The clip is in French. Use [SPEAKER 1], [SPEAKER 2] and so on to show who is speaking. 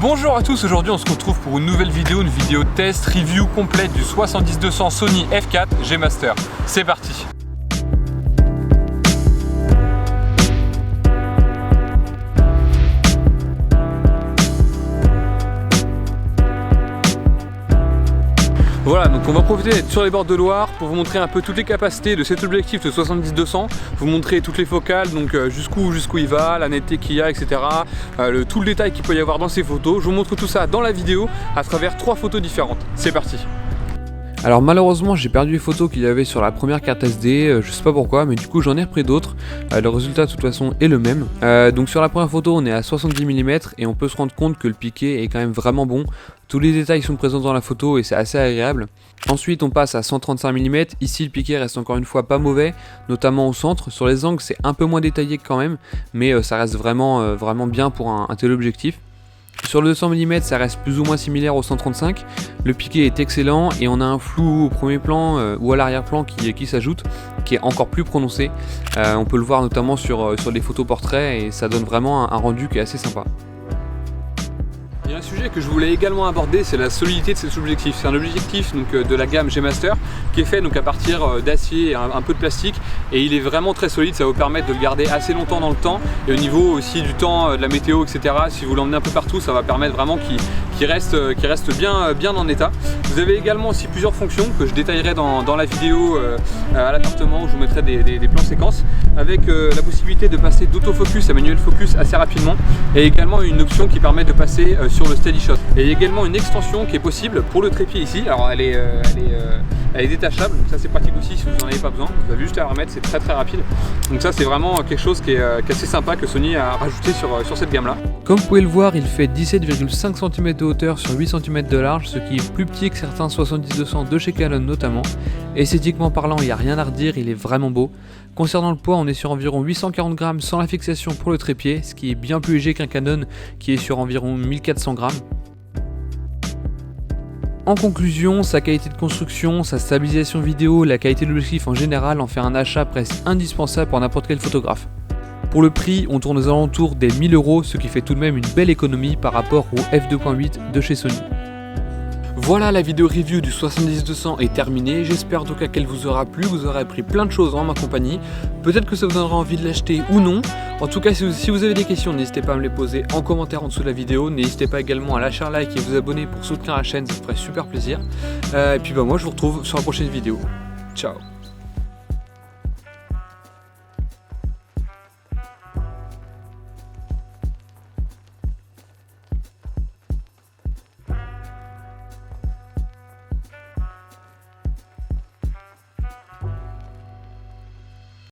[SPEAKER 1] Bonjour à tous, aujourd'hui on se retrouve pour une nouvelle vidéo, test review complète du 70-200 Sony F4 G Master. C'est parti. Voilà, donc on va profiter d'être sur les bords de Loire pour vous montrer un peu toutes les capacités de cet objectif de 70-200, vous montrer toutes les focales, donc jusqu'où il va, la netteté qu'il y a, etc. Tout le détail qu'il peut y avoir dans ces photos. Je vous montre tout ça dans la vidéo à travers 3 photos différentes. C'est parti. Alors malheureusement j'ai perdu les photos qu'il y avait sur la première carte SD, je sais pas pourquoi, mais du coup j'en ai repris d'autres. Le résultat de toute façon est le même. Donc sur la première photo on est à 70 mm et on peut se rendre compte que le piqué est quand même vraiment bon. Tous les détails sont présents dans la photo et c'est assez agréable. Ensuite on passe à 135 mm, ici le piqué reste encore une fois pas mauvais, notamment au centre. Sur les angles c'est un peu moins détaillé quand même, mais ça reste vraiment bien pour un tel objectif. Sur le 200 mm ça reste plus ou moins similaire au 135, le piqué est excellent et on a un flou au premier plan ou à l'arrière-plan qui s'ajoute, qui est encore plus prononcé. On peut le voir notamment sur les photos portraits et ça donne vraiment un rendu qui est assez sympa. Il y a un sujet que je voulais également aborder, c'est la solidité de cet objectif. C'est un objectif donc, de la gamme G Master qui est fait donc, à partir d'acier et un peu de plastique, et il est vraiment très solide, ça va vous permettre de le garder assez longtemps dans le temps, et au niveau aussi du temps, de la météo, etc. Si vous l'emmenez un peu partout, ça va permettre vraiment qu'il reste bien en état. Vous avez également aussi plusieurs fonctions que je détaillerai dans la vidéo à l'appartement, où je vous mettrai des plans séquences, avec la possibilité de passer d'autofocus à manuel focus assez rapidement, et également une option qui permet de passer sur le steady shot. Et il y a également une extension qui est possible pour le trépied ici. Alors elle est détachable, donc ça c'est pratique aussi si vous n'en avez pas besoin. Vous avez juste à la remettre, c'est très rapide. Donc ça c'est vraiment quelque chose qui est assez sympa que Sony a rajouté sur cette gamme là. Comme vous pouvez le voir, il fait 17,5 cm de hauteur sur 8 cm de large, ce qui est plus petit que certains 70-200 de chez Canon notamment. Esthétiquement parlant, il n'y a rien à redire, il est vraiment beau. Concernant le poids, on est sur environ 840 grammes sans la fixation pour le trépied, ce qui est bien plus léger qu'un Canon qui est sur environ 1400 grammes. En conclusion, sa qualité de construction, sa stabilisation vidéo, la qualité de l'objectif en général en fait un achat presque indispensable pour n'importe quel photographe. Pour le prix, on tourne aux alentours des 1000 €, ce qui fait tout de même une belle économie par rapport au f2.8 de chez Sony. Voilà, la vidéo review du 70-200 est terminée, j'espère en tout cas qu'elle vous aura plu, vous aurez appris plein de choses en ma compagnie, peut-être que ça vous donnera envie de l'acheter ou non. En tout cas, si vous avez des questions, n'hésitez pas à me les poser en commentaire en dessous de la vidéo, n'hésitez pas également à lâcher un like et vous abonner pour soutenir la chaîne, ça me ferait super plaisir. Et puis moi je vous retrouve sur la prochaine vidéo, ciao.